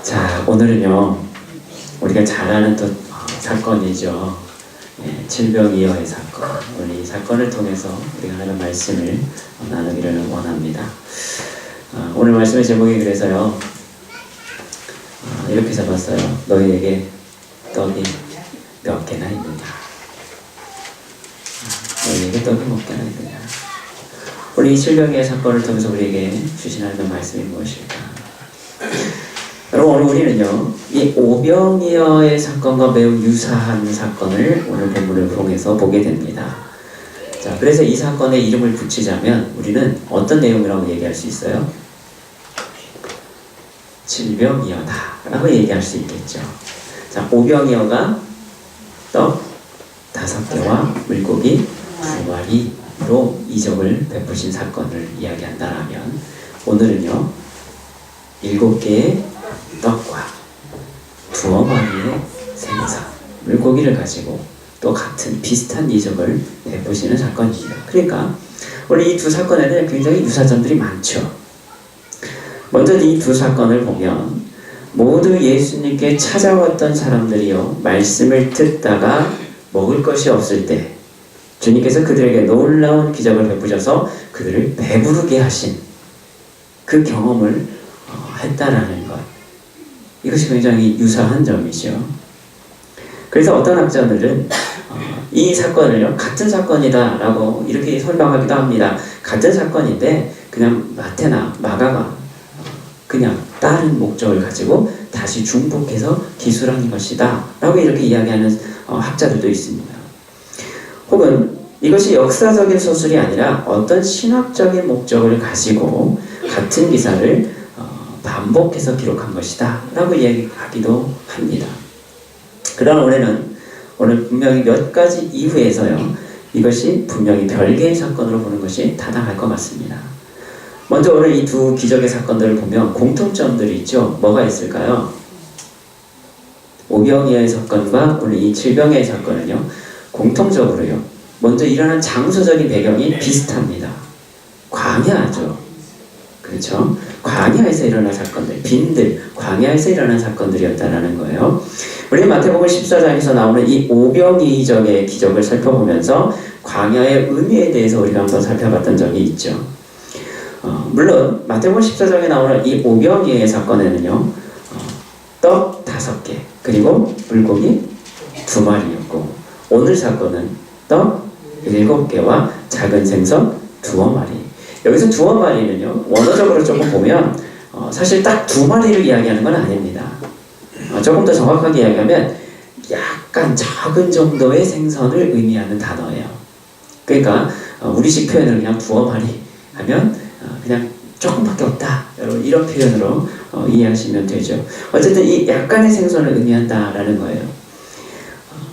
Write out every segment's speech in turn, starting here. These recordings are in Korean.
자, 오늘은요 우리가 잘 아는 또 사건이죠. 질병이어의 사건. 오늘 이 사건을 통해서 우리가 하나님 말씀을 나누기를 원합니다. 오늘 말씀의 제목이 그래서요 이렇게 잡았어요. 너희에게 떡이 몇 개나 있느냐. 너희에게 떡이 몇 개나 있느냐. 우리 이 질병이어의 사건을 통해서 우리에게 주신 하나님의 말씀이 무엇일까? 여러분, 오늘 우리는요 이 오병이어의 사건과 매우 유사한 사건을 오늘 본문을 통해서 보게 됩니다. 자, 그래서 이 사건에 이름을 붙이자면 우리는 어떤 내용이라고 얘기할 수 있어요? 질병이어다 라고 얘기할 수 있겠죠. 자, 오병이어가 떡 5개와 물고기 2마리로 이적을 베푸신 사건을 이야기한다라면, 오늘은요 7개의 떡과 2마리의 생선, 물고기를 가지고 또 같은 비슷한 이적을 베푸시는 사건입니다. 그러니까 우리 이 두 사건에는 굉장히 유사점들이 많죠. 먼저 이 두 사건을 보면 모두 예수님께 찾아왔던 사람들이요 말씀을 듣다가 먹을 것이 없을 때 주님께서 그들에게 놀라운 기적을 베푸셔서 그들을 배부르게 하신 그 경험을 했다라는 것, 이것이 굉장히 유사한 점이죠. 그래서 어떤 학자들은 이 사건을요 같은 사건이다 라고 이렇게 설명하기도 합니다. 같은 사건인데 그냥 마태나 마가가 그냥 다른 목적을 가지고 다시 중복해서 기술한 것이다 라고 이렇게 이야기하는 학자들도 있습니다. 혹은 이것이 역사적인 소설이 아니라 어떤 신학적인 목적을 가지고 같은 기사를 반복해서 기록한 것이다 라고 이야기하기도 합니다. 그러나 오늘 분명히 몇 가지 이유에서요 이것이 분명히 별개의 사건으로 보는 것이 타당할 것 같습니다. 먼저 오늘 이 두 기적의 사건들을 보면 공통점들이 있죠. 뭐가 있을까요? 오병이어의 사건과 오늘 이 질병의 사건은요 공통적으로요 먼저 일어난 장소적인 배경이 비슷합니다. 광야죠. 그렇죠? 광야에서 일어난 사건들, 빈들, 광야에서 일어난 사건들이었다라는 거예요. 우리 마태복음 14장에서 나오는 이 오병이적의 기적을 살펴보면서 광야의 의미에 대해서 우리가 한번 살펴봤던 적이 있죠. 물론 마태복음 14장에 나오는 이 오병이의 사건에는요 떡 5개 그리고 물고기 2마리였고, 오늘 사건은 떡 7개와 작은 생선 2마리. 여기서 2마리는요 원어적으로 조금 보면 사실 딱 2마리를 이야기하는 건 아닙니다. 조금 더 정확하게 이야기하면 약간 적은 정도의 생선을 의미하는 단어예요. 그러니까 우리식 표현을 그냥 2마리 하면 그냥 조금밖에 없다, 여러분 이런 표현으로 이해하시면 되죠. 어쨌든 이 약간의 생선을 의미한다라는 거예요.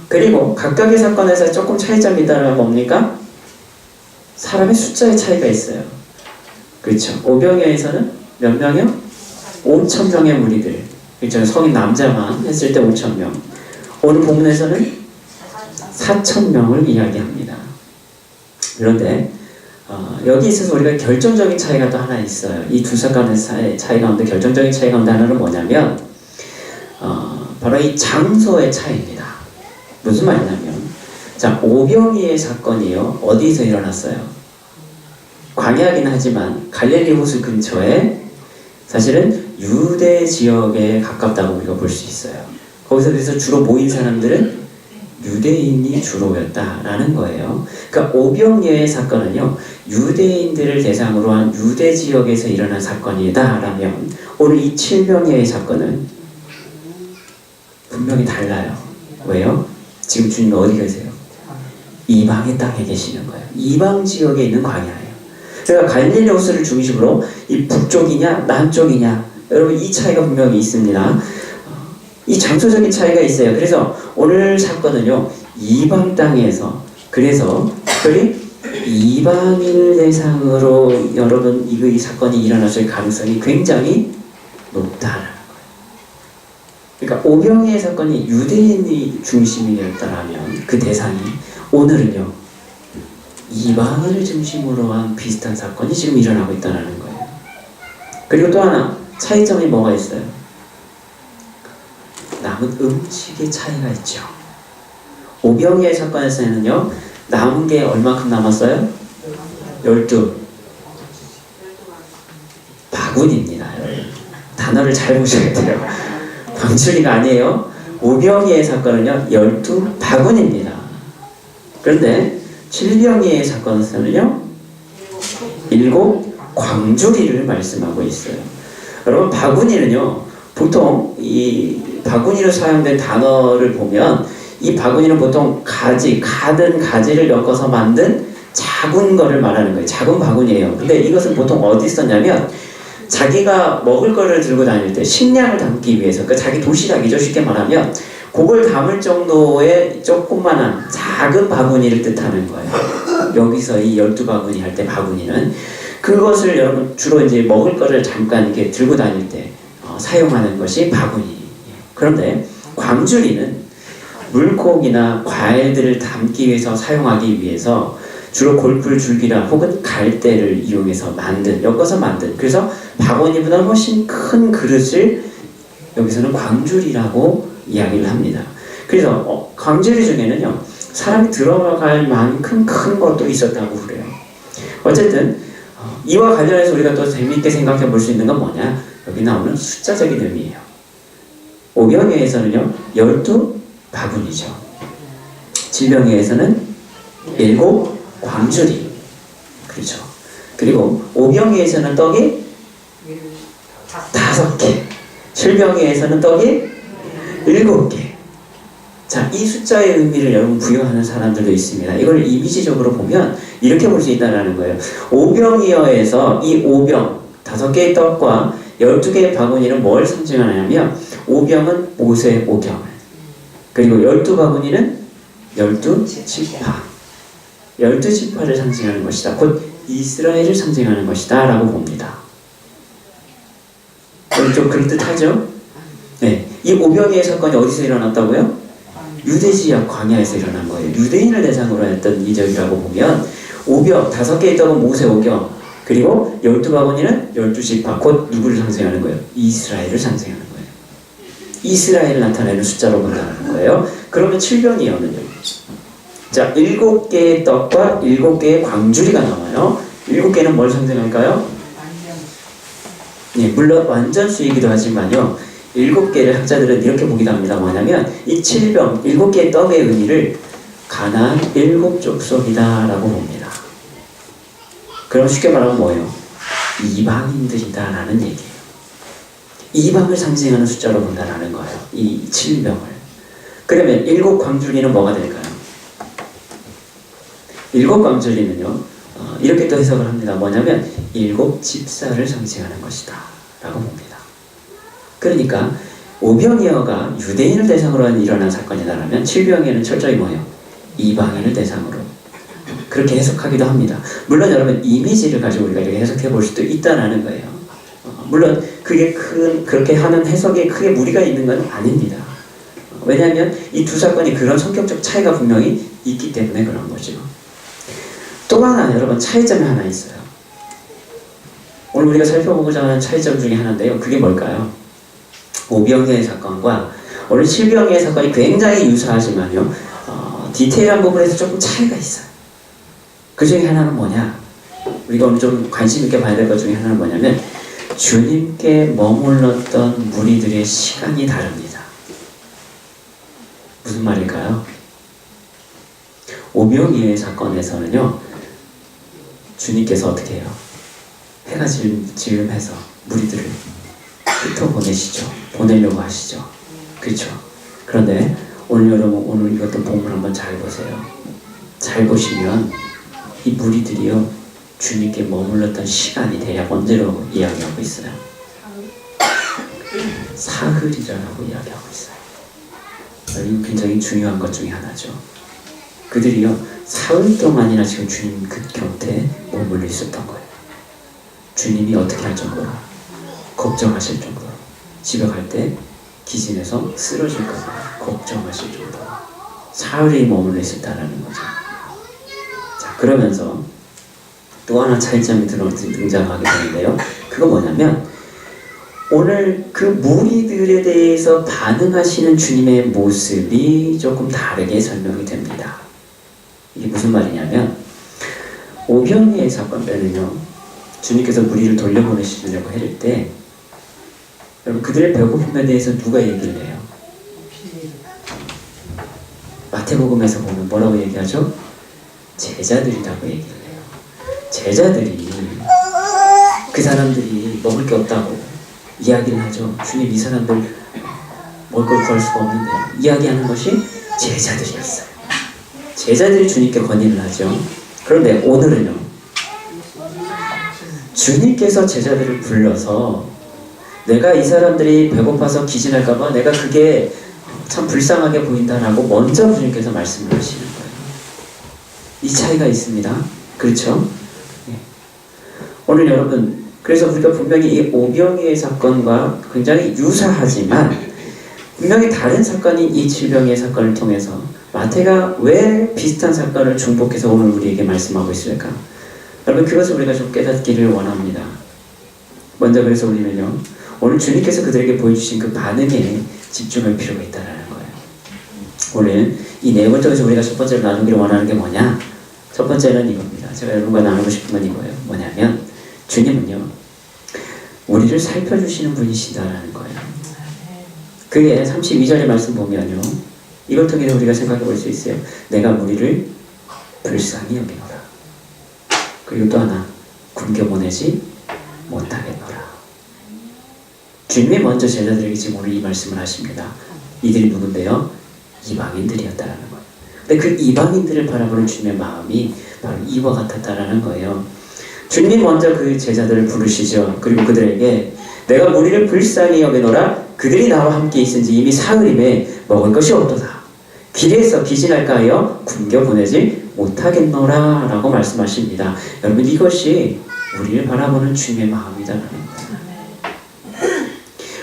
그리고 각각의 사건에서 조금 차이점이 있다면 뭡니까? 사람의 숫자의 차이가 있어요. 그렇죠. 오병이어에서는 몇 명이요? 5,000명의 무리들. 그렇죠. 성인 남자만 했을 때 5,000명. 오늘 본문에서는 4,000명을 이야기합니다. 그런데 여기 있어서 우리가 결정적인 차이가 또 하나 있어요. 이 두 사건의 차이 가운데 결정적인 차이 가운데 하나는 뭐냐면 바로 이 장소의 차이입니다. 무슨 말이냐면, 자, 오병이의 사건이요 어디서 일어났어요? 광야긴 하지만 갈릴리 호수 근처에 사실은 유대 지역에 가깝다고 우리가 볼 수 있어요. 거기서 그래서 주로 모인 사람들은 유대인이 주로였다라는 거예요. 그러니까 오병이어의 사건은요 유대인들을 대상으로 한 유대 지역에서 일어난 사건이다라면, 오늘 이 질병이어의 사건은 분명히 달라요. 왜요? 지금 주님이 어디 계세요? 이방의 땅에 계시는 거예요. 이방 지역에 있는 광야예요. 그러니까 갈릴리 호수를 중심으로 이 북쪽이냐 남쪽이냐, 여러분 이 차이가 분명히 있습니다. 이 장소적인 차이가 있어요. 그래서 오늘 사건은요 이방 땅에서, 그래서 특별히 이방인을 대상으로 여러분 이 사건이 일어났을 가능성이 굉장히 높다라는 거예요. 그러니까 오병이의 사건이 유대인이 중심이었다라면 그 대상이, 오늘은요 이방인을 중심으로 한 비슷한 사건이 지금 일어나고 있다는 거예요. 그리고 또 하나 차이점이 뭐가 있어요? 남은 음식의 차이가 있죠. 오병이의 사건에서는요, 남은 게 얼마큼 남았어요? 12 바구니입니다. 단어를 잘 보셔야 돼요. 광주리가 아니에요. 오병이의 사건은요, 12 바구니입니다. 그런데 칠병이의 사건에서는요, 7 광주리를 말씀하고 있어요. 여러분, 바구니는요, 보통 이 바구니로 사용된 단어를 보면 이 바구니는 보통 가든 가지를 엮어서 만든 작은 거를 말하는 거예요. 작은 바구니예요. 근데 이것은 보통 어디 썼냐면 자기가 먹을 거를 들고 다닐 때 식량을 담기 위해서, 그러니까 자기 도시락이죠. 쉽게 말하면 그걸 담을 정도의 조그만한 작은 바구니를 뜻하는 거예요. 여기서 이 12바구니 할 때 바구니는 그것을 여러분 주로 이제 먹을 거를 잠깐 이렇게 들고 다닐 때 사용하는 것이 바구니. 그런데 광주리는 물고기나 과일들을 담기 위해서 사용하기 위해서 주로 골풀 줄기나 혹은 갈대를 이용해서 엮어서 만든, 그래서 바구니보다 훨씬 큰 그릇을 여기서는 광주리라고 이야기를 합니다. 그래서 광주리 중에는요, 사람이 들어갈 만큼 큰 것도 있었다고 그래요. 어쨌든 이와 관련해서 우리가 또 재미있게 생각해 볼 수 있는 건 뭐냐, 여기 나오는 숫자적인 의미예요. 오병이에서는요 12 바구니죠. 칠병이에서는 7 광주리. 그렇죠. 그리고 오병이에서는 떡이 5개, 칠병이에서는 떡이 7개. 자, 이 숫자의 의미를 여러분 부여하는 사람들도 있습니다. 이걸 이미지적으로 보면 이렇게 볼 수 있다는 거예요. 오병이어에서 이 5병, 5개의 떡과 12개의 바구니는 뭘 상징하냐면, 5병은 모세의 오경을, 그리고 12바구니는 12지파, 12지파를 상징하는 것이다. 곧 이스라엘을 상징하는 것이다 라고 봅니다. 좀 그럴듯하죠? 네, 이 오병이의 사건이 어디서 일어났다고요? 유대 지역 광야에서 일어난 거예요. 유대인을 대상으로 했던 이적이라고 보면 5병, 5개의 떡은 모세 오경, 그리고 12바구니는 12지파, 곧 누구를 상징하는 거예요? 이스라엘을 상징하는 거예요. 이스라엘을 나타내는 숫자로 본다는 거예요. 그러면 7병이어는요, 자, 7개의 떡과 7개의 광주리가 나와요. 7개는 뭘 상징할까요? 예, 물론 완전수이기도 하지만요, 7개를 학자들은 이렇게 보기도 합니다. 뭐냐면 이 7병, 7개의 떡의 의미를 가나안 7 족속이다 라고 봅니다. 그럼 쉽게 말하면 뭐예요? 이방인들이다 라는 얘기예요. 이방을 상징하는 숫자로 본다라는 거예요. 이 7병을. 그러면 7 광주리는 뭐가 될까요? 7 광주리는요, 이렇게 또 해석을 합니다. 뭐냐면 7 집사를 상징하는 것이다 라고 봅니다. 그러니까 오병이어가 유대인을 대상으로 일어난 사건이다라면 7병이어는 철저히 뭐예요? 이방인을 대상으로, 그렇게 해석하기도 합니다. 물론 여러분, 이미지를 가지고 우리가 이렇게 해석해 볼 수도 있다라는 거예요. 물론 그렇게 하는 해석에 크게 무리가 있는 건 아닙니다. 왜냐하면 이 두 사건이 그런 성격적 차이가 분명히 있기 때문에 그런 거죠. 또 하나 여러분, 차이점이 하나 있어요. 오늘 우리가 살펴보고자 하는 차이점 중에 하나인데요. 그게 뭘까요? 오병이어의 사건과 오늘 칠병이어의 사건이 굉장히 유사하지만요, 디테일한 부분에서 조금 차이가 있어요. 그 중에 하나는 뭐냐? 우리가 오늘 좀 관심 있게 봐야 될 것 중에 하나는 뭐냐면, 주님께 머물렀던 무리들의 시간이 다릅니다. 무슨 말일까요? 오병이어의 사건에서는요, 주님께서 어떻게 해요? 해가 지름해서 무리들을 흩어보내시죠. 보내려고 하시죠. 그렇죠? 그런데 오늘 여러분, 오늘 이것도 본문 한번 잘 보세요. 잘 보시면 이 무리들이요, 주님께 머물렀던 시간이 대략 언제로 이야기하고 있어요? 사흘이라고 이야기하고 있어요. 이거 굉장히 중요한 것 중에 하나죠. 그들이요, 사흘 동안이나 지금 주님 그 곁에 머물러 있었던 거예요. 주님이 어떻게 할 정도로, 걱정하실 정도로, 집에 갈 때 기진해서 쓰러질까 봐 걱정하실 정도로 사흘이 머물러 있었다라는 거죠. 자, 그러면서 또 하나 차이점이 등장하게 되는데요. 그거 뭐냐면, 오늘 그 무리들에 대해서 반응하시는 주님의 모습이 조금 다르게 설명이 됩니다. 이게 무슨 말이냐면 오병이의 사건 때는요, 주님께서 무리를 돌려보내시려고 할 때 여러분 그들의 배고픔에 대해서 누가 얘기를 해요? 마태복음에서 보면 뭐라고 얘기하죠? 제자들이라고 얘기를 해요. 제자들이 그 사람들이 먹을 게 없다고 이야기를 하죠. 주님, 이 사람들 먹을 걸 구할 수가 없는데요. 이야기하는 것이 제자들이었어요. 제자들이 주님께 건의를 하죠. 그런데 오늘은요, 주님께서 제자들을 불러서 내가 이 사람들이 배고파서 기진할까봐 내가 그게 참 불쌍하게 보인다라고 먼저 주님께서 말씀을 하시는 거예요. 이 차이가 있습니다. 그렇죠? 네. 오늘 여러분, 그래서 우리가 분명히 이 오병이의 사건과 굉장히 유사하지만 분명히 다른 사건인 이 질병의 사건을 통해서 마태가 왜 비슷한 사건을 중복해서 오늘 우리에게 말씀하고 있을까? 여러분, 그것을 우리가 좀 깨닫기를 원합니다. 먼저 그래서 우리는요, 오늘 주님께서 그들에게 보여주신 그 반응에 집중할 필요가 있다는 거예요. 오늘 이 내용을 통해서 우리가 첫 번째로 나누기를 원하는 게 뭐냐? 첫 번째는 이겁니다. 제가 여러분과 나누고 싶은 건 이거예요. 뭐냐면 주님은요, 우리를 살펴주시는 분이시다라는 거예요. 그게 32절의 말씀 보면요, 이걸 통해서 우리가 생각해 볼 수 있어요. 내가 무리를 불쌍히 여기노라. 그리고 또 하나, 굶겨보내지 못하겠노라. 주님이 먼저 제자들에게 지금 오늘 이 말씀을 하십니다. 이들이 누군데요? 이방인들이었다라는 거예요. 근데 그 이방인들을 바라보는 주님의 마음이 바로 이와 같았다라는 거예요. 주님이 먼저 그 제자들을 부르시죠. 그리고 그들에게 내가 무리를 불쌍히 여기노라. 그들이 나와 함께 있은지 이미 사흘임에 먹을 것이 없도다. 길에서 기진할까 하여 굶겨보내지 못하겠노라 라고 말씀하십니다. 여러분, 이것이 우리를 바라보는 주님의 마음이다라는 거예요.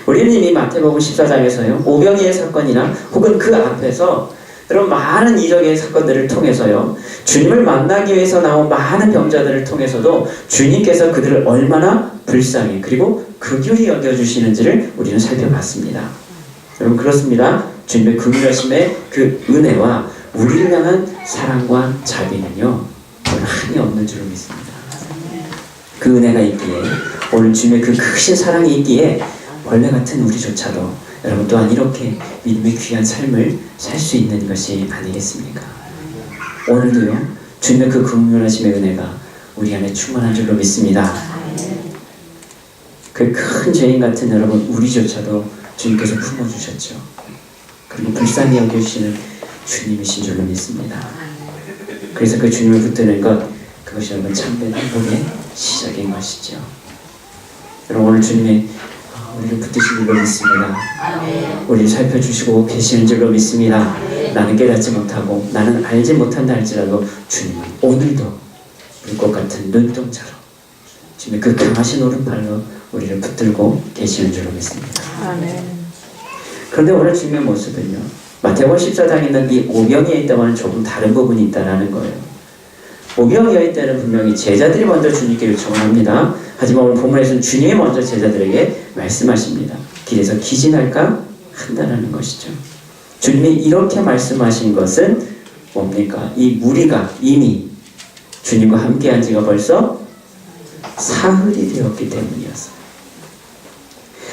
우리는 이미 마태복음 14장에서요, 오병이의 사건이나 혹은 그 앞에서 여러분 많은 이적의 사건들을 통해서요, 주님을 만나기 위해서 나온 많은 병자들을 통해서도 주님께서 그들을 얼마나 불쌍히 그리고 긍휼히 여겨주시는지를 우리는 살펴봤습니다. 여러분, 그렇습니다. 주님의 긍휼하심의 그 은혜와 우리를 향한 사랑과 자비는요, 오늘 한이 없는 줄로 믿습니다. 그 은혜가 있기에, 오늘 주님의 그 크신 사랑이 있기에 벌레 같은 우리조차도 여러분 또한 이렇게 믿음의 귀한 삶을 살 수 있는 것이 아니겠습니까? 오늘도요, 주님의 그 긍휼하심의 은혜가 우리 안에 충만한 줄로 믿습니다. 그 큰 죄인 같은 여러분 우리조차도 주님께서 품어주셨죠. 그리고 불쌍히 여겨주시는 주님이신 줄로 믿습니다. 그래서 그 주님을 붙드는 것, 그것이 여러분 참된 행복의 시작인 것이죠. 여러분, 오늘 주님의 우리를 붙드신 줄로 믿습니다. 우리를 살펴주시고 계시는 줄로 믿습니다. 나는 깨닫지 못하고 나는 알지 못한다 할지라도 주님은 오늘도 불꽃 같은 눈동자로 주님의 그 강하신 오른팔로 우리를 붙들고 계시는 줄로 믿습니다. 그런데 오늘 주님의 모습은요, 마태복음 14장에 있는 이 오병이에 있다고는 조금 다른 부분이 있다는 거예요. 오병이어의 때는 분명히 제자들이 먼저 주님께 요청을 합니다. 하지만 오늘 본문에서는 주님이 먼저 제자들에게 말씀하십니다. 길에서 기진할까 한다는 것이죠. 주님이 이렇게 말씀하신 것은 뭡니까? 이 무리가 이미 주님과 함께한 지가 벌써 사흘이 되었기 때문이었어요.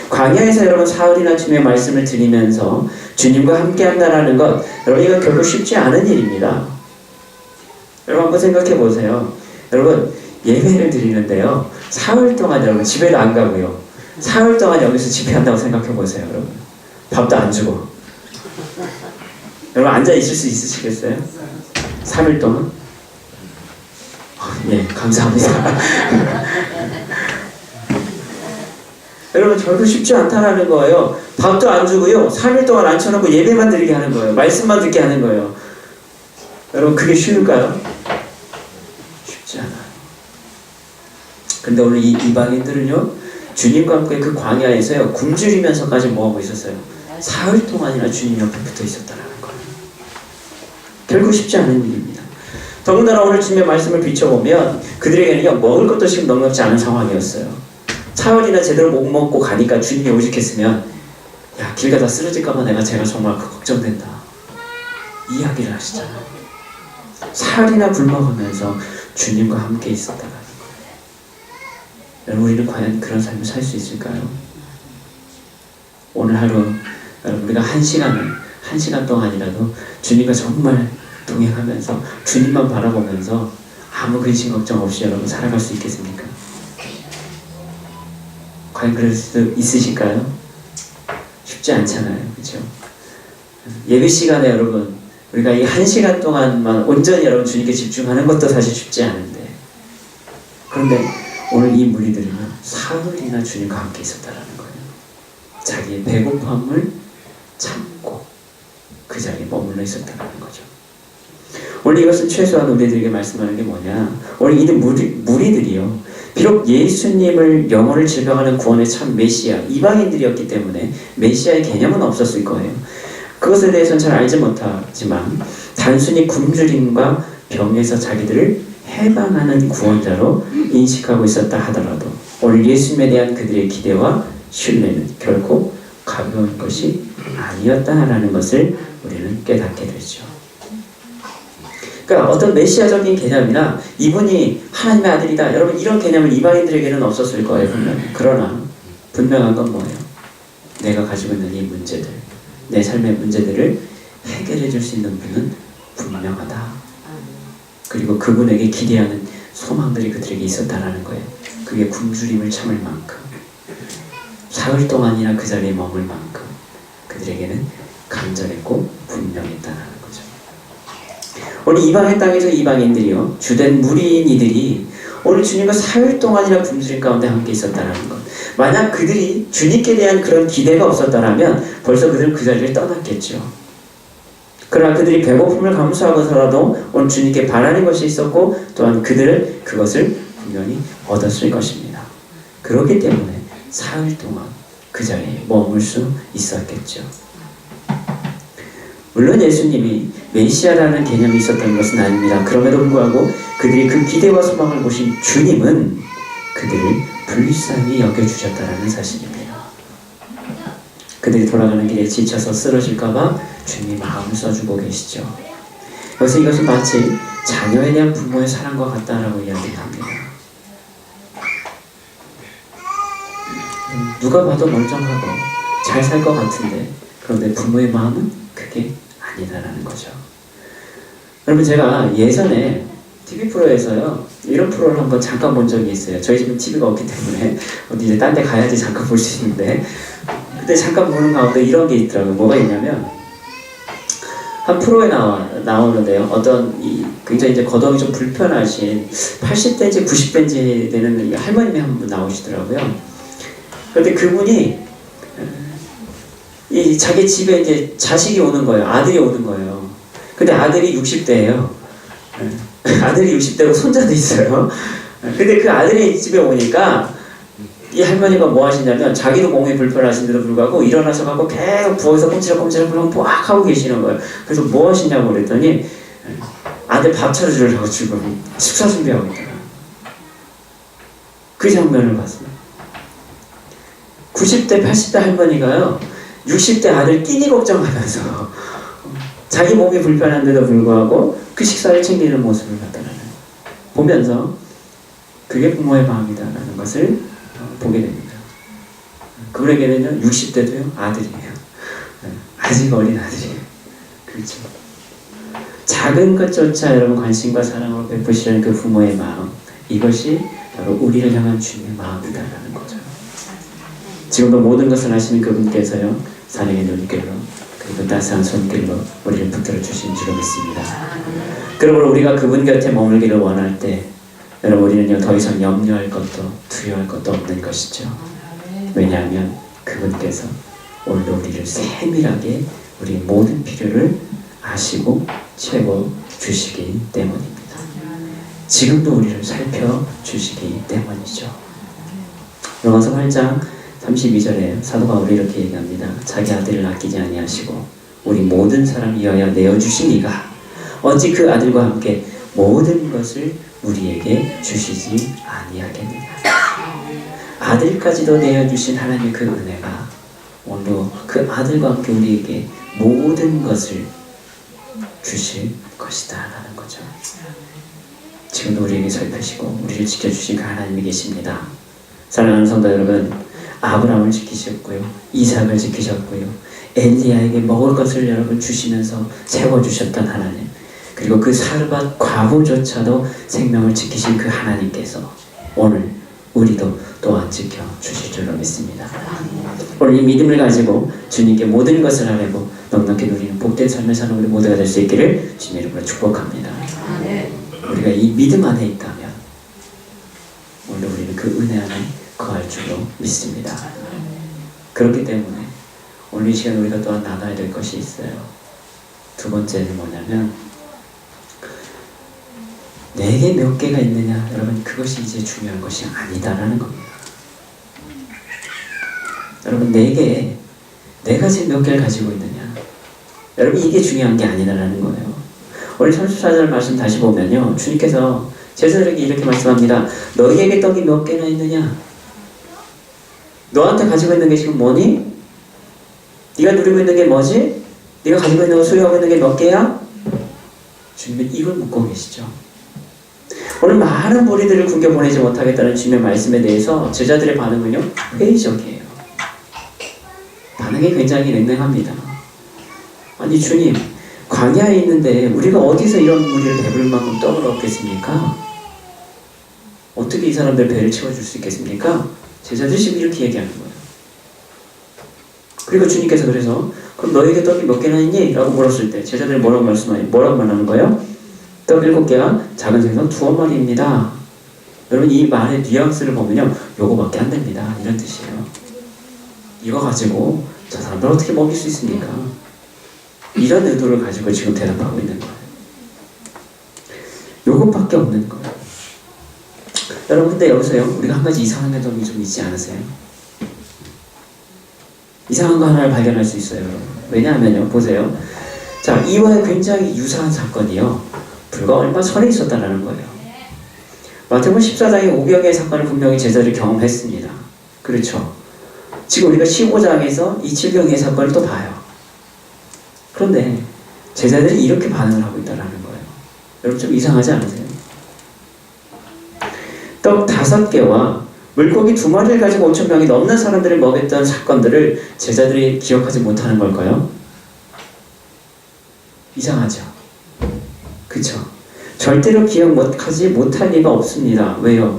광야에서 여러분 사흘이나 주님의 말씀을 들으면서 주님과 함께한다라는 것, 여러분 이건 결국 쉽지 않은 일입니다. 여러분 한번 생각해 보세요. 여러분 예배를 드리는데요, 사흘 동안 여러분 집에도 안 가고요, 사흘 동안 여기서 집회한다고 생각해 보세요. 여러분 밥도 안 주고 여러분 앉아 있을 수 있으시겠어요? 3일 동안? 예, 감사합니다. 여러분 결국 쉽지 않다라는 거예요. 밥도 안 주고요, 3일 동안 앉혀놓고 예배만 드리게 하는 거예요. 말씀만 듣게 하는 거예요. 여러분 그게 쉬울까요? 쉽지 않아요. 근데 오늘 이 이방인들은요, 주님과 함께 그 광야에서요, 굶주리면서까지 뭐하고 있었어요? 사흘 동안이나 주님 옆에 붙어 있었다는 거예요. 결국 쉽지 않은 일입니다. 더군다나 오늘 주님의 말씀을 비춰보면 그들에게는요, 먹을 것도 지금 넉넉지 않은 상황이었어요. 사흘이나 제대로 못 먹고 가니까 주님이 오직했으면 야, 길 가다 쓰러질까봐 제가 정말 걱정된다. 이야기를 하시잖아요. 사흘이나 굶어가면서 주님과 함께 있었다라는 거예요. 여러분, 우리는 과연 그런 삶을 살 수 있을까요? 오늘 하루 여러분, 우리가 한 시간 동안이라도 주님과 정말 동행하면서 주님만 바라보면서 아무 근심 걱정 없이 여러분 살아갈 수 있겠습니까? 과연 그럴 수 있으실까요? 쉽지 않잖아요. 그렇죠? 예배 시간에 여러분 우리가 이 한 시간 동안만 온전히 여러분 주님께 집중하는 것도 사실 쉽지 않은데, 그런데 오늘 이 무리들은 사흘이나 주님과 함께 있었다라는 거예요. 자기의 배고픔을 참고 그 자리에 머물러 있었다라는 거죠. 오늘 이것은 최소한 우리들에게 말씀하는 게 뭐냐, 오늘 이 무리들이요, 비록 예수님을 영혼을 질병하는 구원의 참 메시아, 이방인들이었기 때문에 메시아의 개념은 없었을 거예요. 그것에 대해서는 잘 알지 못하지만 단순히 굶주림과 병에서 자기들을 해방하는 구원자로 인식하고 있었다 하더라도 오늘 예수님에 대한 그들의 기대와 신뢰는 결코 가벼운 것이 아니었다라는 것을 우리는 깨닫게 되죠. 그러니까 어떤 메시아적인 개념이나 이분이 하나님의 아들이다, 여러분 이런 개념은 이방인들에게는 없었을 거예요, 분명히. 그러나 분명한 건 뭐예요? 내가 가지고 있는 이 문제들, 내 삶의 문제들을 해결해 줄 수 있는 분은 분명하다. 그리고 그분에게 기대하는 소망들이 그들에게 있었다라는 거예요. 그게 굶주림을 참을 만큼, 사흘 동안이나 그 자리에 머물 만큼 그들에게는 간절했고 분명했다라는 거죠. 오늘 이방의 땅에서 이방인들이요, 주된 무리인 이들이 오늘 주님과 사흘 동안이나 굶주림 가운데 함께 있었다라는 것. 만약 그들이 주님께 대한 그런 기대가 없었다라면 벌써 그들은 그 자리를 떠났겠죠. 그러나 그들이 배고픔을 감수하고서라도 오늘 주님께 바라는 것이 있었고, 또한 그들은 그것을 분명히 얻었을 것입니다. 그렇기 때문에 사흘 동안 그 자리에 머물 수 있었겠죠. 물론 예수님이 메시아라는 개념이 있었던 것은 아닙니다. 그럼에도 불구하고 그들이 그 기대와 소망을 보신 주님은 그들을 불쌍히 여겨주셨다는 사실입니다. 그들이 돌아가는 길에 지쳐서 쓰러질까봐 주님이 마음을 써주고 계시죠. 그래서 이것은 마치 자녀에 대한 부모의 사랑과 같다라고 이야기합니다. 누가 봐도 멀쩡하고 잘 살 것 같은데, 그런데 부모의 마음은 그게 아니다라는 거죠. 여러분, 제가 예전에 TV 프로에서요, 이런 프로를 한번 잠깐 본 적이 있어요. 저희 집은 TV가 없기 때문에 어디 이제 딴 데 가야지 잠깐 볼 수 있는데, 그때 잠깐 보는 가운데 이런 게 있더라고요. 뭐가 있냐면, 한 프로에 나오는데요, 어떤 굉장히 이제 거동이 좀 불편하신 80대인지 90대인지 되는 할머님이 한 분 나오시더라고요. 그런데 그분이 자기 집에 이제 자식이 오는 거예요. 아들이 오는 거예요. 근데 아들이 60대예요. 아들이 60대고 손자도 있어요. 근데 그 아들이 집에 오니까 이 할머니가 뭐 하시냐면, 자기도 몸이 불편하신데도 불구하고 일어나서 가고 계속 부엌에서 꼼지락꼼지락 막 하고 계시는 거예요. 그래서 뭐 하시냐고 그랬더니 아들 밥 차려주려고 지금 식사 준비하고 있더라. 그 장면을 봤어요. 90대, 80대 할머니가요, 60대 아들 끼니 걱정하면서 자기 몸이 불편한데도 불구하고 그 식사를 챙기는 모습을 보면서 그게 부모의 마음이다라는 것을 보게 됩니다. 그분에게는요, 60대도요, 아들이에요. 아직 어린 아들이에요. 그렇죠. 작은 것조차 여러분 관심과 사랑으로 베푸시는 그 부모의 마음, 이것이 바로 우리를 향한 주님의 마음이다라는 거죠. 지금도 모든 것을 하시는 그분께서요, 사랑의 눈길로 그리고 따스한 손길로 우리를 붙들어 주신 줄로 믿습니다. 그러므로 우리가 그분 곁에 머물기를 원할 때, 여러분, 우리는요, 더 이상 염려할 것도 두려워할 것도 없는 것이죠. 왜냐하면 그분께서 오늘도 우리를 세밀하게 우리 모든 필요를 아시고 채워주시기 때문입니다. 지금도 우리를 살펴주시기 때문이죠. 로마서 8장 32절에 사도 바울이 이렇게 얘기합니다. 자기 아들을 아끼지 아니하시고 우리 모든 사람 위하여 내어주신 이가 어찌 그 아들과 함께 모든 것을 우리에게 주시지 아니하겠느냐. 아들까지도 내어주신 하나님의 그 은혜가 오늘도 그 아들과 함께 우리에게 모든 것을 주실 것이다 라는 거죠. 지금도 우리에게 살피시고 우리를 지켜주신 그 하나님이 계십니다. 사랑하는 성도 여러분, 아브라함을 지키셨고요, 이삭을 지키셨고요, 엘리야에게 먹을 것을 여러분 주시면서 세워주셨던 하나님, 그리고 그 사르밧 과부조차도 생명을 지키신 그 하나님께서 오늘 우리도 또한 지켜주실 줄로 믿습니다. 오늘 이 믿음을 가지고 주님께 모든 것을 아뢰고 넉넉히 누리는 복된 삶을 사는 우리 모두가 될 수 있기를 주님 이름으로 축복합니다. 우리가 이 믿음 안에 있다면 오늘 우리는 그 은혜 안에 거할 줄로 믿습니다. 그렇기 때문에 오늘 이 시간 우리가 또한 나눠야 될 것이 있어요. 두 번째는 뭐냐면 내게 몇 개가 있느냐, 여러분 그것이 이제 중요한 것이 아니다라는 겁니다. 여러분 내가 지금 몇 개를 가지고 있느냐, 여러분 이게 중요한 게 아니다라는 거예요. 오늘 34절 말씀 다시 보면요, 주님께서 제자들에게 이렇게 말씀합니다. 너희에게 떡이 몇 개나 있느냐? 너한테 가지고 있는 게 지금 뭐니? 네가 누리고 있는 게 뭐지? 네가 가지고 있는 거, 소유하고 있는 게 몇 개야? 주님은 이걸 묻고 계시죠. 오늘 많은 무리들을 굶겨 보내지 못하겠다는 주님의 말씀에 대해서 제자들의 반응은요, 회의적이에요. 반응이 굉장히 냉랭합니다. 아니 주님, 광야에 있는데 우리가 어디서 이런 무리를 배부를 만큼 떡을 얻겠습니까? 어떻게 이 사람들 배를 채워줄 수 있겠습니까? 제자들이 지금 이렇게 얘기하는 거예요. 그리고 주님께서 그래서 그럼 너에게 떡이 몇 개나 있니? 라고 물었을 때 제자들이 뭐라고 말하는 거예요? 떡 7개와 작은 생선 2마리입니다. 여러분 이 말의 뉘앙스를 보면요, 요거밖에 안 됩니다, 이런 뜻이에요. 이거 가지고 저 사람들 어떻게 먹일 수 있습니까? 이런 의도를 가지고 지금 대답하고 있는 거예요. 요것밖에 없는 거예요. 여러분 근데 여기서요, 우리가 한 가지 이상한 점이 좀 있지 않으세요? 이상한 거 하나를 발견할 수 있어요. 왜냐하면요, 보세요. 자, 이와 굉장히 유사한 사건이요, 불과 얼마 전에 있었다는 거예요. 마태복음 14장의 오병의 사건을 분명히 제자들이 경험했습니다. 그렇죠? 지금 우리가 15장에서 이 질병의 사건을 또 봐요. 그런데 제자들이 이렇게 반응을 하고 있다는 거예요. 여러분 좀 이상하지 않으세요? 떡 5개와 물고기 2마리를 가지고 5,000명이 넘는 사람들을 먹였던 사건들을 제자들이 기억하지 못하는 걸까요? 이상하죠? 그쵸? 절대로 기억하지 못할 리가 없습니다. 왜요?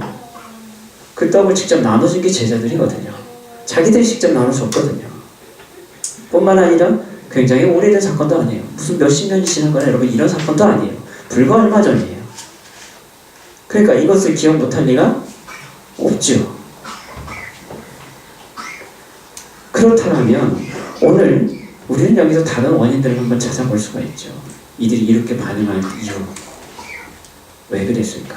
그 떡을 직접 나눠준 게 제자들이거든요. 자기들이 직접 나눠줬거든요. 뿐만 아니라 굉장히 오래된 사건도 아니에요. 무슨 몇십 년이 지난 거나 여러분 이런 사건도 아니에요. 불과 얼마 전이에요. 그러니까 이것을 기억 못할 리가 없죠. 그렇다면 오늘 우리는 여기서 다른 원인들을 한번 찾아볼 수가 있죠. 이들이 이렇게 반응할 이유, 왜 그랬을까?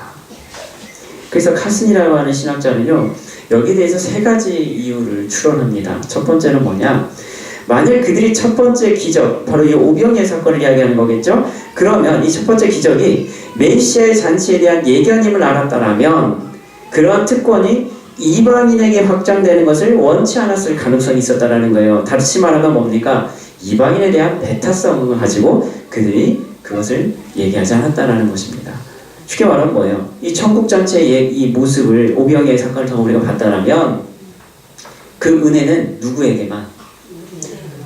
그래서 카슨이라고 하는 신학자는요, 여기에 대해서 3가지 이유를 추론합니다. 첫 번째는 뭐냐? 만일 그들이 첫 번째 기적, 바로 이 오병이의 사건을 이야기하는 거겠죠? 그러면 이 첫 번째 기적이 메시아의 잔치에 대한 예견임을 알았다라면 그러한 특권이 이방인에게 확장되는 것을 원치 않았을 가능성이 있었다라는 거예요. 다시 말하면 뭡니까? 이방인에 대한 배타성을 가지고 그들이 그것을 얘기하지 않았다라는 것입니다. 쉽게 말하면 뭐예요? 이 천국잔치의 이 모습을 오병이의 사건을 통해 우리가 봤다라면 그 은혜는 누구에게만?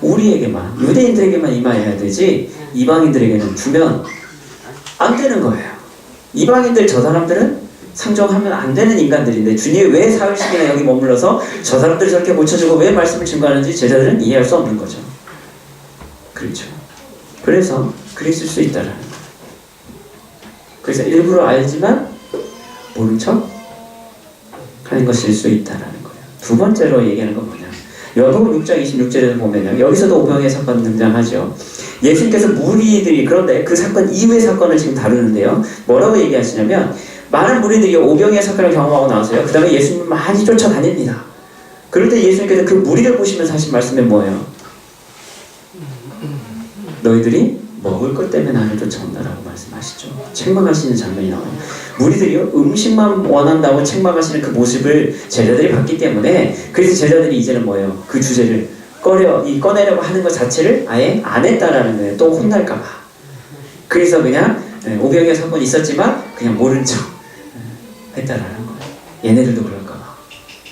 우리에게만, 유대인들에게만 임하여야 되지 이방인들에게는 주면 안 되는 거예요. 이방인들 저 사람들은 상종하면 안 되는 인간들인데 주님이 왜 사흘씩이나 여기 머물러서 저 사람들을 저렇게 고쳐주고 왜 말씀을 증거하는지 제자들은 이해할 수 없는 거죠. 그렇죠. 그래서 그랬을 수 있다라는 거예요. 그래서 일부러 알지만 모른 척 하는 것일 수 있다라는 거예요. 두 번째로 얘기하는 건 뭐냐? 요한복음 6장 26절에서 보면요, 여기서도 오병이의 사건 등장하죠. 예수님께서 무리들이, 그런데 그 사건 이후의 사건을 지금 다루는데요, 뭐라고 얘기하시냐면 많은 무리들이 오병이의 사건을 경험하고 나서요, 그 다음에 예수님을 많이 쫓아다닙니다. 그럴 때 예수님께서 그 무리를 보시면서 하신 말씀이 뭐예요? 너희들이 먹을 것 때문에 나를 쫓아온다라고 말씀하시죠. 책망하시는 장면이 나와요. 무리들이요 음식만 원한다고 책망하시는 그 모습을 제자들이 봤기 때문에, 그래서 제자들이 이제는 뭐예요? 그 주제를 꺼내려고 하는 것 자체를 아예 안 했다라는 거예요. 또 혼날까봐. 그래서 그냥 오병이어 사건이 있었지만 그냥 모른 척 했다라는 거예요. 얘네들도 그럴까봐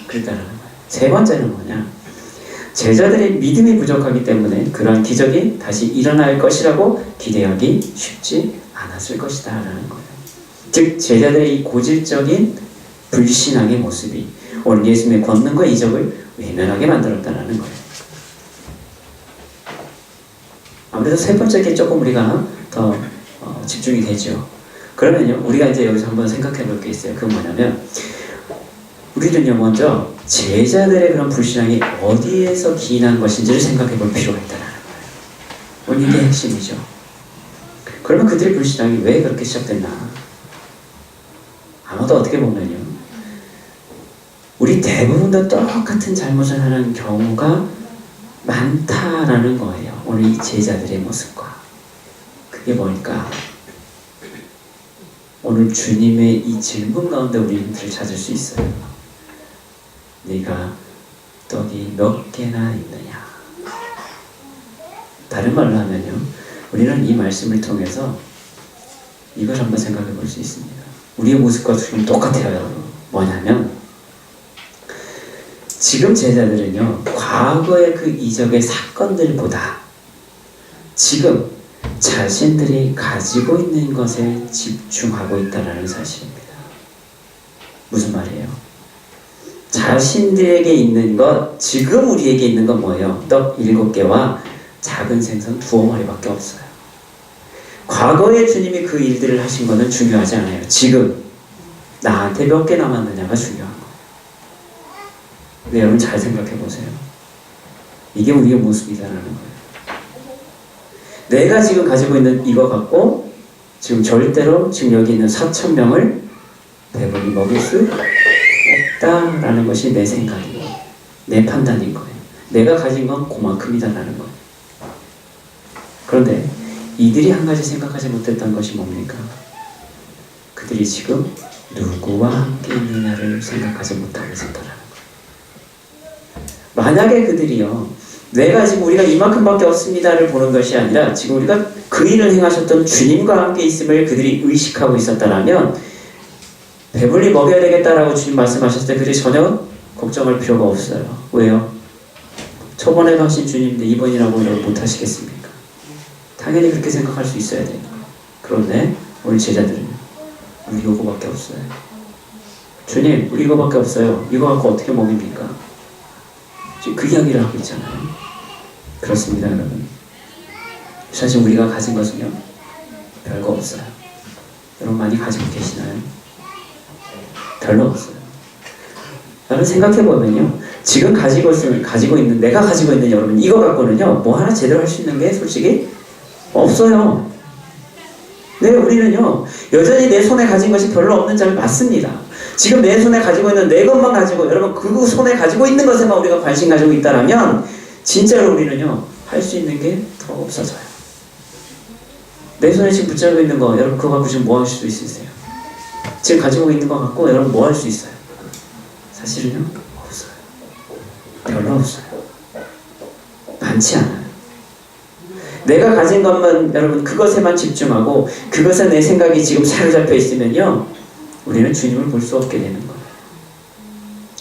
그랬다라는 거예요. 세 번째는 뭐냐? 제자들의 믿음이 부족하기 때문에 그러한 기적이 다시 일어날 것이라고 기대하기 쉽지 않았을 것이다 라는 거예요. 즉 제자들의 이 고질적인 불신앙의 모습이 오늘 예수님의 권능과 이적을 외면하게 만들었다는 거예요. 아무래도 세 번째 게 조금 우리가 더 집중이 되죠. 그러면요, 우리가 이제 여기서 한번 생각해 볼 게 있어요. 그건 뭐냐면, 우리는요, 먼저 제자들의 그런 불신앙이 어디에서 기인한 것인지를 생각해 볼 필요가 있다는 거예요. 오늘 이게 핵심이죠. 그러면 그들의 불신앙이 왜 그렇게 시작됐나? 아마도 어떻게 보면요, 우리 대부분도 똑같은 잘못을 하는 경우가 많다라는 거예요. 오늘 이 제자들의 모습과. 그게 뭘까? 오늘 주님의 이 질문 가운데 우리 힌트를 찾을 수 있어요. 네가 떡이 몇 개나 있느냐? 다른 말로 하면요, 우리는 이 말씀을 통해서 이걸 한번 생각해 볼 수 있습니다. 우리의 모습과 지금 똑같아요, 여러분. 뭐냐면, 지금 제자들은요, 과거의 그 이적의 사건들보다 지금 자신들이 가지고 있는 것에 집중하고 있다는 사실입니다. 무슨 말이에요? 자신들에게 있는 것, 지금 우리에게 있는 건 뭐예요? 떡 7개와 작은 생선 2어머니밖에 없어요. 과거에 주님이 그 일들을 하신 거는 중요하지 않아요. 지금 나한테 몇 개 남았느냐가 중요한 거예요. 근데 여러분 잘 생각해 보세요. 이게 우리의 모습이다라는 거예요. 내가 지금 가지고 있는 이거 갖고 지금 절대로 지금 여기 있는 4,000명을 배불리 먹을 수 없다라는 것이 내 생각이고 내 판단인 거예요. 내가 가진 건 그만큼이다라는 거예요. 그런데 이들이 한 가지 생각하지 못했던 것이 뭡니까? 그들이 지금 누구와 함께 있느냐를 생각하지 못하고 있었다라는 거예요. 만약에 그들이요, 내가 지금 우리가 이만큼밖에 없습니다를 보는 것이 아니라 지금 우리가 그 일을 행하셨던 주님과 함께 있음을 그들이 의식하고 있었다라면 배불리 먹여야 되겠다라고 주님 말씀하셨을 때 그들이 전혀 걱정할 필요가 없어요. 왜요? 초반에 가신 주님인데 이번이라고 못 하시겠습니까? 당연히 그렇게 생각할 수 있어야 돼요. 그런데 우리 제자들은 우리 이거밖에 없어요. 주님, 우리 이거밖에 없어요. 이거 갖고 어떻게 먹입니까? 지금 그 이야기를 하고 있잖아요. 그렇습니다, 여러분. 사실 우리가 가진 것은요, 별거 없어요. 여러분 많이 가지고 계시나요? 별로 없어요. 여러분 생각해보면요, 지금 가지고 있는, 내가 가지고 있는 여러분, 이거 갖고는요, 뭐 하나 제대로 할 수 있는 게 솔직히 없어요. 네, 우리는요, 여전히 내 손에 가진 것이 별로 없는 점이 맞습니다. 지금 내 손에 가지고 있는 내 것만 가지고, 여러분 그 손에 가지고 있는 것에만 우리가 관심 가지고 있다라면 진짜로 우리는요, 할 수 있는 게 더 없어져요. 내 손에 지금 붙잡고 있는 거, 여러분 그거 갖고 지금 뭐 할 수 있으세요? 지금 가지고 있는 거 갖고 여러분 뭐 할 수 있어요? 사실은요, 없어요. 별로 없어요. 많지 않아요. 내가 가진 것만, 여러분 그것에만 집중하고 그것에 내 생각이 지금 사로잡혀 있으면요, 우리는 주님을 볼 수 없게 되는 거예요.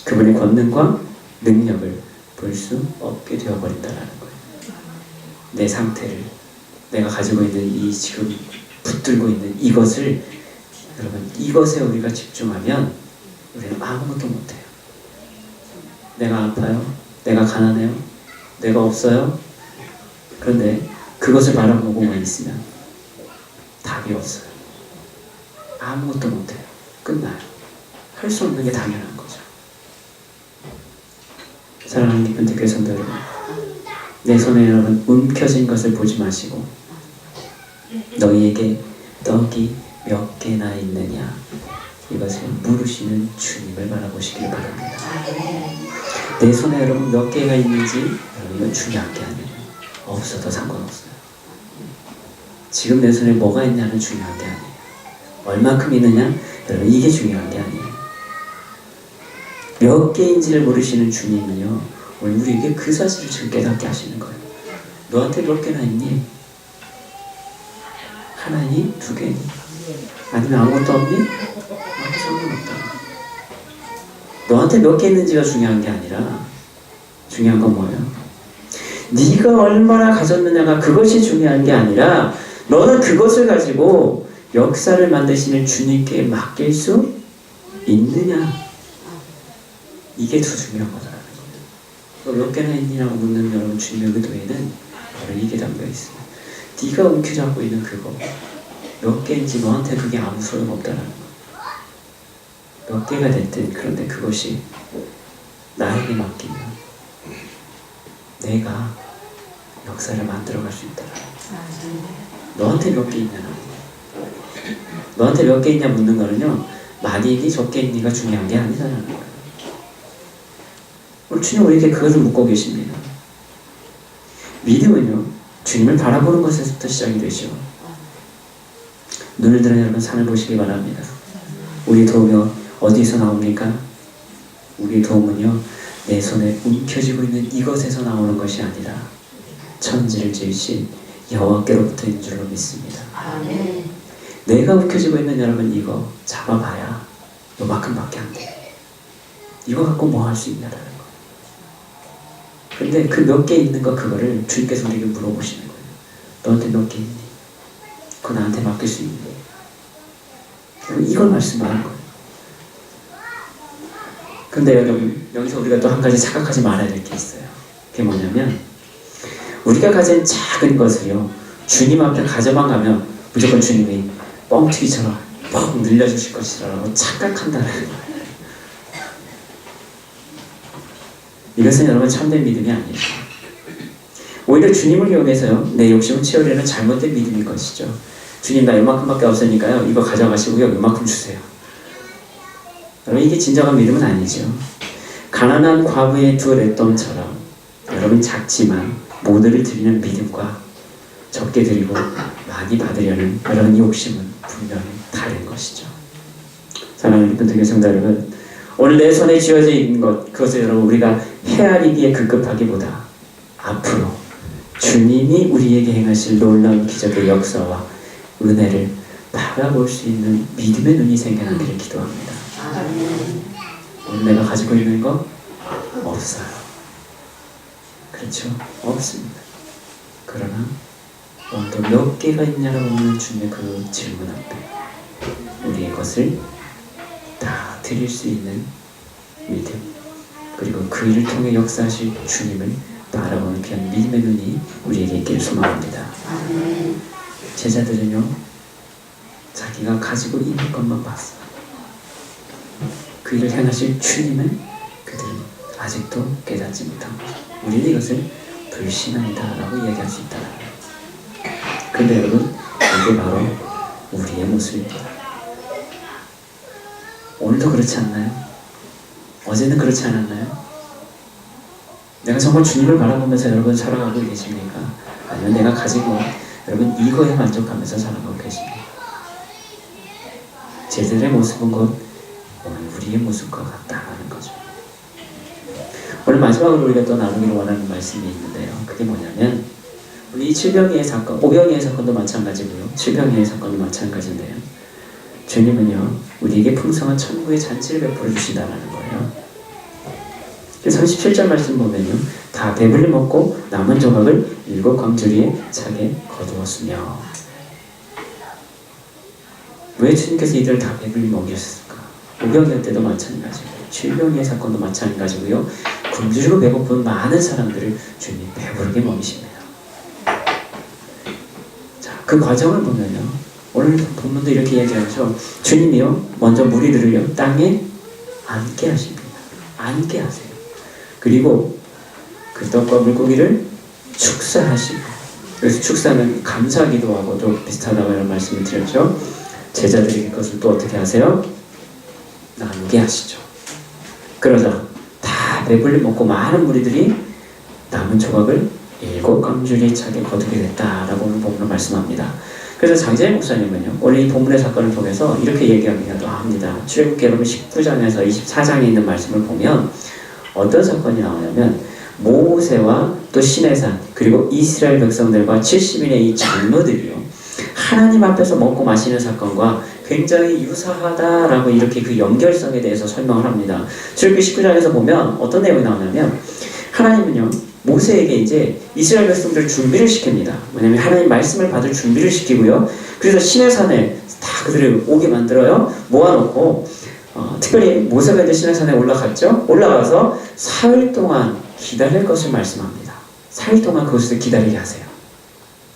그분의 권능과 능력을 볼 수 없게 되어버린다는 거예요. 내 상태를, 내가 가지고 있는 이 지금 붙들고 있는 이것을, 여러분 이것에 우리가 집중하면 우리는 아무것도 못해요. 내가 아파요? 내가 가난해요? 내가 없어요? 그런데 그것을 바라보고만 있으면 답이 없어요. 아무것도 못해요. 끝나요. 할 수 없는 게 당연한 거죠. 사랑하는 깊은 교회 성도 여러분, 내 손에 여러분 움켜진 것을 보지 마시고 너희에게 떡이 몇 개나 있느냐, 이것을 물으시는 주님을 바라보시길 바랍니다. 내 손에 여러분 몇 개가 있는지 여러분 이건 중요한 게 아니에요. 없어도 상관없어요. 지금 내 손에 뭐가 있냐는 중요한 게 아니에요. 얼마큼 있느냐? 여러분, 이게 중요한 게 아니에요. 몇 개인지를 모르시는 주님은요, 오늘 우리에게 그 사실을 지금 깨닫게 하시는 거예요. 너한테 몇 개나 있니? 하나니? 두 개니? 아니면 아무것도 없니? 아무 상관없다. 너한테 몇 개 있는지가 중요한 게 아니라 중요한 건 뭐예요? 네가 얼마나 가졌느냐가 그것이 중요한 게 아니라 너는 그것을 가지고 역사를 만드시는 주님께 맡길 수 있느냐? 이게 더 중요한 거다라는 거예요. 너 몇 개나 있냐고 묻는 여러분 주님의 의도에는 바로 이게 담겨 있어요. 네가 움켜잡고 있는 그거 몇 개인지 너한테 그게 아무 소용없다라는 거예요. 몇 개가 됐든 그런데 그것이 나에게 맡기면 내가 역사를 만들어갈 수 있다라는 거예요. 너한테 몇 개 있냐는 거예요. 너한테 몇 개 있냐 묻는 거는요, 많이 있니 적게 있니가 중요한 게 아니다라는 거예요. 오늘 주님 우리에게 그것을 묻고 계십니다. 믿음은요, 주님을 바라보는 것에서부터 시작이 되죠. 눈을 들어 여러분 산을 보시기 바랍니다. 우리 도움이 어디서 나옵니까? 우리 도움은요, 내 손에 움켜쥐고 있는 이것에서 나오는 것이 아니라 천지를 지으신 여호와께로부터 있는 줄로 믿습니다. 아멘. 내가 움켜쥐고 있는 여러분 이거 잡아봐야 요만큼밖에 안 돼. 이거 갖고 뭐 할 수 있냐라는 거. 근데 그 몇 개 있는 거 그거를 주님께서 우리에게 물어보시는 거예요. 너한테 몇 개 있니? 그거 나한테 맡길 수 있니? 이걸 말씀하는 거예요. 근데 여기서 우리가 또 한 가지 착각하지 말아야 될 게 있어요. 그게 뭐냐면 우리가 가진 작은 것을요, 주님 앞에 가져만 가면 무조건 주님이 뻥튀기처럼 뻥 늘려주실 것이라고 착각한다는 거예요. 이것은 여러분 참된 믿음이 아니에요. 오히려 주님을 이용해서요, 내 욕심을 채우려는 잘못된 믿음인 것이죠. 주님 나 요만큼밖에 없으니까요, 이거 가져가시고요, 요만큼 주세요. 여러분 이게 진정한 믿음은 아니죠. 가난한 과부의 두 렛돈처럼 여러분 작지만 모두를 드리는 믿음과 적게 드리고 많이 받으려는 여러분 욕심은 분명히 다른 것이죠. 사랑하는 기쁜 성도 여러분, 오늘 내 손에 쥐어져 있는 것, 그것을 여러분 우리가 헤아리기에 급급하기보다 앞으로 주님이 우리에게 행하실 놀라운 기적의 역사와 은혜를 바라볼 수 있는 믿음의 눈이 생겨나기를 기도합니다. 오늘 내가 가지고 있는 거 없어요. 그렇죠? 없습니다. 그러나 오늘도 몇 개가 있냐라고 묻는 주님의 그 질문 앞에 우리의 것을 다 드릴 수 있는 믿음, 그리고 그 일을 통해 역사하실 주님을 바라보는 그런 믿음의 눈이 우리에게 있기를 소망합니다. 제자들은요, 자기가 가지고 있는 것만 봤어. 그 일을 행하실 주님은 그들은 아직도 깨닫지 못한 거죠. 우리는 이것을 불신앙이다라고 이야기할 수 있다. 그런데 여러분, 이게 바로 우리의 모습입니다. 오늘도 그렇지 않나요? 어제는 그렇지 않았나요? 내가 정말 주님을 바라보면서 여러분 살아가고 계십니까? 아니면 내가 가진 것, 여러분 이거에 만족하면서 살아가고 계십니까? 제자들의 모습은 곧 오늘 우리의 모습과 같다는 거죠. 오늘 마지막으로 우리가 또 나누기를 원하는 말씀이 있는데요. 그게 뭐냐면 우리 이 칠병이의 사건, 오병이의 사건도 마찬가지고요. 칠병이의 사건도 마찬가지인데요. 주님은요, 우리에게 풍성한 천국의 잔치를 베풀어 주신다는 거예요. 37절 말씀 보면요, 다 배불리 먹고 남은 조각을 7 광주리에 차게 거두었으며. 왜 주님께서 이들을 다 배불리 먹이셨을까? 오병이어 때도 마찬가지고 칠병이의 사건도 마찬가지고요. 굶주리고 배고픈 많은 사람들을 주님이 배부르게 먹이십니다. 자, 그 과정을 보면요, 오늘 본문도 이렇게 얘기하죠. 주님이요, 먼저 무리들을요, 땅에 앉게 하십니다. 앉게 하세요. 그리고 그 떡과 물고기를 축사하시고, 그래서 축사는 감사기도하고도 비슷하다고 이런 말씀을 드렸죠. 제자들이 그것을 또 어떻게 하세요? 나누게 하시죠. 그러자 다 배불리 먹고 많은 무리들이 남은 조각을 7 광주리에 차게 거두게 됐다라고 오늘 본문은 말씀합니다. 그래서 장재현 목사님은요, 오늘 이 본문의 사건을 통해서 이렇게 얘기하기도 합니다. 출애굽기 여러분 19장에서 24장에 있는 말씀을 보면 어떤 사건이 나오냐면 모세와 또 시내산 그리고 이스라엘 백성들과 70인의 이 장로들이요, 하나님 앞에서 먹고 마시는 사건과 굉장히 유사하다라고 이렇게 그 연결성에 대해서 설명을 합니다. 출애굽기 19장에서 보면 어떤 내용이 나오냐면 하나님은요, 모세에게 이제 이스라엘 백성들 준비를 시킵니다. 왜냐면 하나님 말씀을 받을 준비를 시키고요. 그래서 시내산에 다 그들을 오게 만들어요. 모아놓고 특별히 모세가 이제 시내산에 올라갔죠. 올라가서 사흘 동안 기다릴 것을 말씀합니다. 사흘 동안 그것을 기다리게 하세요.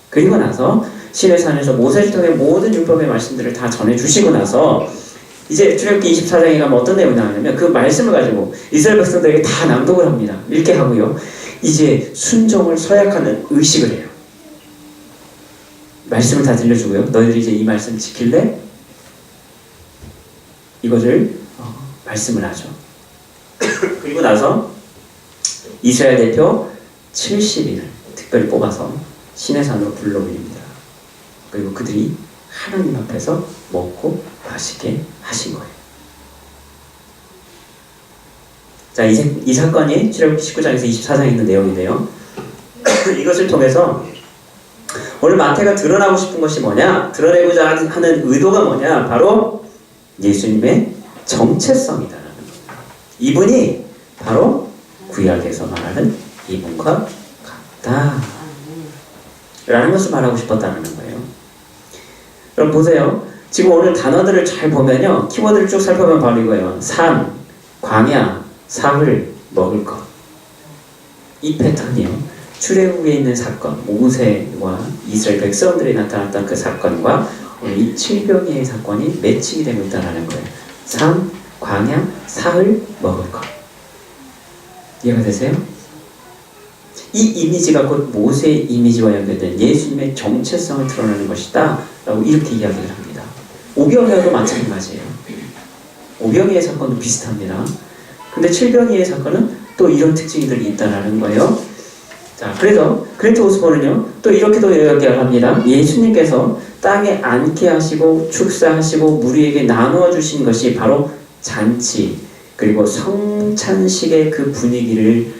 그리고 나서 시내산에서 모세를 통해 모든 율법의 말씀들을 다 전해주시고 나서 이제 출애굽기 24장에 가면 어떤 내용이 나오냐면 그 말씀을 가지고 이스라엘 백성들에게 다 낭독을 합니다. 읽게 하고요. 이제 순종을 서약하는 의식을 해요. 말씀을 다 들려주고요. 너희들이 이제 이 말씀 지킬래? 이것을 말씀을 하죠. 그리고 나서 이스라엘 대표 70인을 특별히 뽑아서 시내산으로 불러올립니다. 그리고 그들이 하나님 앞에서 먹고 마시게 하신 거예요. 자, 이 사건이 출애굽기 19장에서 24장에 있는 내용인데요. 이것을 통해서 오늘 마태가 드러나고 싶은 것이 뭐냐? 드러내고자 하는 의도가 뭐냐? 바로 예수님의 정체성이다라는 겁니다. 이분이 바로 구약에서 말하는 이분과 같다 라는 것을 말하고 싶었다는 거예요. 여러분 보세요. 지금 오늘 단어들을 잘 보면요, 키워드를 쭉 살펴보면 바로 이거예요. 산, 광야, 사흘, 먹을 것. 이 패턴이요, 출애굽에 있는 사건, 모세와 이스라엘 백성들이 나타났던 그 사건과 오늘 이 칠병이의 사건이 매칭이 되고 있다는 거예요. 산, 광야, 사흘, 먹을 것. 이해가 되세요? 이 이미지가 곧 모세의 이미지와 연결된 예수님의 정체성을 드러내는 것이다 라고 이렇게 이야기를 합니다. 오병이어도 마찬가지예요. 오병이의 사건도 비슷합니다. 근데 칠병이의 사건은 또 이런 특징들이 있다는 거예요. 자, 그래서 그린트 오스본은요, 또 이렇게도 이야기를 합니다. 예수님께서 땅에 앉게 하시고 축사하시고 무리에게 나누어 주신 것이 바로 잔치 그리고 성찬식의 그 분위기를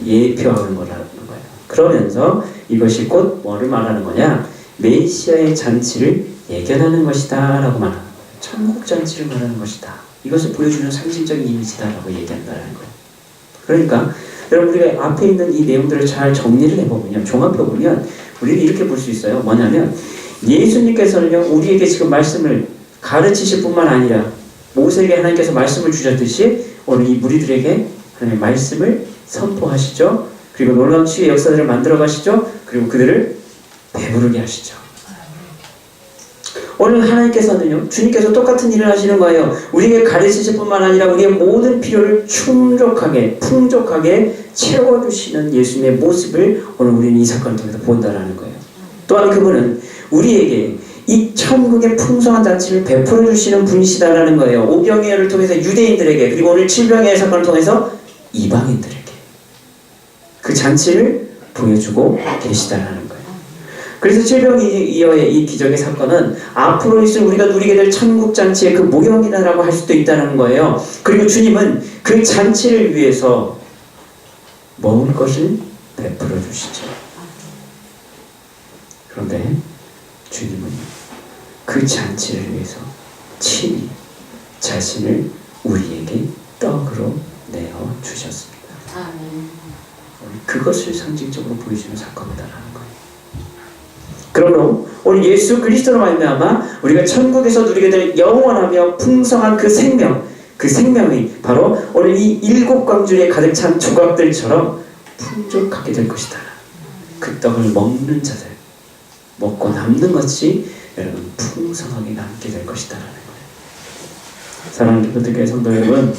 예표하는 거라는 거예요. 그러면서 이것이 곧 뭐를 말하는 거냐? 메시아의 잔치를 예견하는 것이다 라고 말하는 거예요. 천국 잔치를 말하는 것이다. 이것을 보여주는 상징적인 이미지다 라고 얘기한다는 거예요. 그러니까 여러분, 우리가 앞에 있는 이 내용들을 잘 정리를 해보면, 종합해보면 우리는 이렇게 볼 수 있어요. 뭐냐면 예수님께서는요, 우리에게 지금 말씀을 가르치실 뿐만 아니라 모세에게 하나님께서 말씀을 주셨듯이 오늘 이 무리들에게 하나님의 말씀을 선포하시죠. 그리고 놀라운 치유의 역사들을 만들어 가시죠. 그리고 그들을 배부르게 하시죠. 오늘 하나님께서는요, 주님께서 똑같은 일을 하시는 거예요. 우리에게 가르치실 뿐만 아니라 우리의 모든 필요를 충족하게, 풍족하게 채워주시는 예수님의 모습을 오늘 우리는 이 사건을 통해서 본다라는 거예요. 또한 그분은 우리에게 이 천국의 풍성한 잔치를 베풀어 주시는 분이시다라는 거예요. 오병이어를 통해서 유대인들에게, 그리고 오늘 칠병이어의 사건을 통해서 이방인들에게 그 잔치를 보여주고 계시다라는 거예요. 그래서 칠병이어의 이 기적의 사건은 앞으로 있을 우리가 누리게 될 천국 잔치의 그 모형이다라고 할 수도 있다는 거예요. 그리고 주님은 그 잔치를 위해서 먹을 것을 베풀어 주시죠. 그런데 주님은 그 잔치를 위해서 친히 자신을 우리에게 떡으로 내어 주셨습니다. 그것을 상징적으로 보여주는 사건이다라는 거예요. 그러므로 오늘 예수 그리스도로 말미암아 우리가 천국에서 누리게 될 영원하며 풍성한 그 생명, 그 생명이 바로 오늘 이 일곱 광주리에 가득 찬 조각들처럼 풍족하게 될 것이다. 그 떡을 먹는 자들, 먹고 남는 것이 여러분 풍성하게 남게 될 것이다라는 거예요. 사랑하는 기독교 성도 여러분,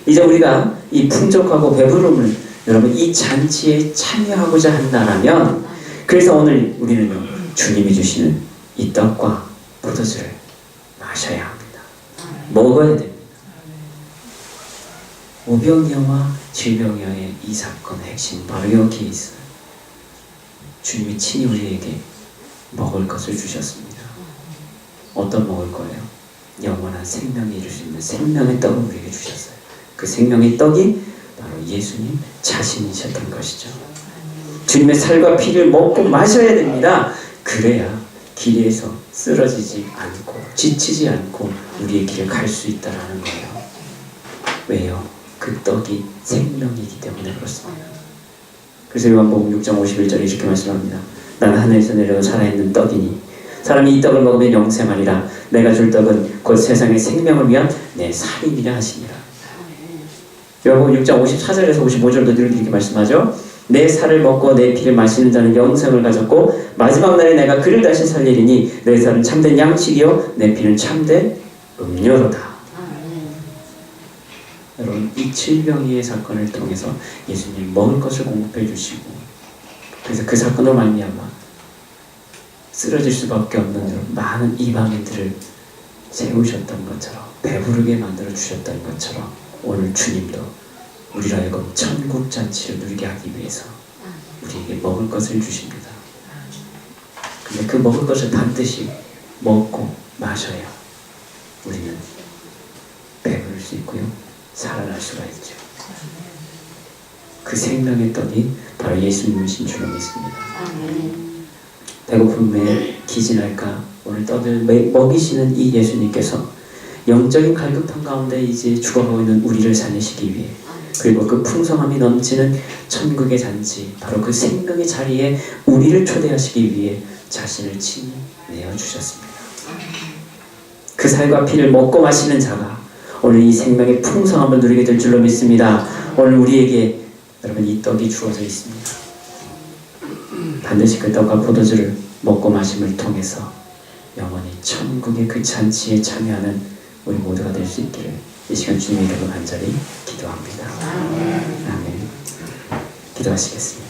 이제 우리가 이 풍족하고 배부름을 여러분 이 잔치에 참여하고자 한다라면, 그래서 오늘 우리는요, 주님이 주시는 이 떡과 포도주를 마셔야 합니다. 먹어야 됩니다. 오병이어와 질병이어의 이 사건의 핵심 바로 여기에 있어요. 주님이 친히 우리에게 먹을 것을 주셨습니다. 어떤 먹을 거예요? 영원한 생명이 이룰 수 있는 생명의 떡을 우리에게 주셨어요. 그 생명의 떡이 바로 예수님 자신이셨던 것이죠. 주님의 살과 피를 먹고 마셔야 됩니다. 그래야 길에서 쓰러지지 않고 지치지 않고 우리의 길을 갈 수 있다라는 거예요. 왜요? 그 떡이 생명이기 때문에 그렇습니다. 그래서 요한복음 6장 51절에 이렇게 말씀합니다. 나는 하늘에서 내려온 살아있는 떡이니 사람이 이 떡을 먹으면 영생하리라. 내가 줄 떡은 곧 세상의 생명을 위한 내 살이니라 하시니라. 요한복음 6장 54절에서 55절도 늘 이렇게 말씀하죠. 내 살을 먹고 내 피를 마시는 자는 영생을 가졌고 마지막 날에 내가 그를 다시 살리리니 내 살은 참된 양식이요 내 피는 참된 음료로다. 여러분, 이 질병의 사건을 통해서 예수님 먹을 것을 공급해 주시고, 그래서 그 사건으로 말미암아 쓰러질 수밖에 없는 많은 이방인들을 세우셨던 것처럼, 배부르게 만들어 주셨던 것처럼 오늘 주님도 우리로 하여금 천국 잔치를 누리게 하기 위해서 우리에게 먹을 것을 주십니다. 근데 그 먹을 것을 반드시 먹고 마셔야 우리는 배부를 수 있고요, 살아날 수가 있죠. 그 생명의 떡이 바로 예수님이신 줄로 믿습니다. 배고픔에 기진할까 오늘 떡을 먹이시는 이 예수님께서 영적인 갈급함 가운데 이제 죽어가고 있는 우리를 살리시기 위해, 그리고 그 풍성함이 넘치는 천국의 잔치, 바로 그 생명의 자리에 우리를 초대하시기 위해 자신을 친히 내어주셨습니다. 그 살과 피를 먹고 마시는 자가 오늘 이 생명의 풍성함을 누리게 될 줄로 믿습니다. 오늘 우리에게 여러분 이 떡이 주어져 있습니다. 반드시 그 떡과 포도주를 먹고 마심을 통해서 영원히 천국의 그 잔치에 참여하는 우리 모두가 될 수 있기를 이 시간 주님의 이름으로 간절히 기도합니다. 아멘. 기도하시겠습니다.